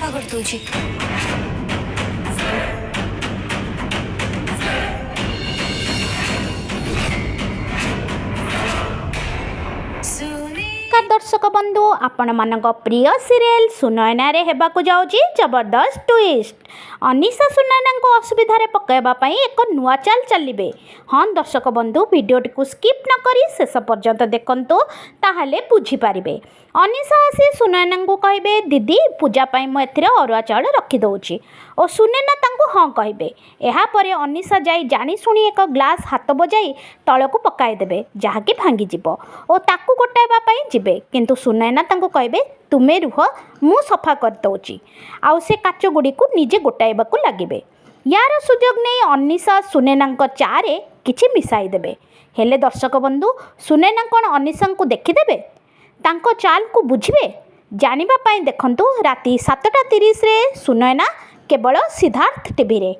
सफा कर दूची। नमस्कार दर्शक बंधु आपण मानक प्रिय सीरियल सुनयना रे हेबाकु जाउची जबरदस्त ट्विस्ट। अनिशा सुनयना को असुविधा रे पकाइबा पई एक नुआ चाल चलिबे। हाँ दर्शक बंधु वीडियोटी को स्किप न करी शेष पर्यंत देखंतु ताहले बुझी पारिबे। अनिशा आसी सुनयना को कहबे दीदी पूजा पई म एथिरे अरुआ चाउल रखी दउची और सुनयना तांको हाँ कहबे। एहा परे अनिशा जाई जानी सुनी एक ग्लास हाथ बजाई तळकु पकाई देबे जहाँकि भांगी जिवो और ताकु गोटाइबा पई जिबे किंतु सुनयना तांको कहबे तुमे रुह मु सफा कर दउची आउ से काच गुडी को निजे गोटाइबा को लागिबे। यार सुजोग नहीं अनिशा सुनयना चारे किछि मिसाई देबे। हेले दर्शक बंधु सुनयना कोन अनिशा को देखिदेबे तांको चाल को बुझिबे जानिबा पई देखंतु राति 7:30 रे सुनयना केवल सिद्धार्थ टीवी रे।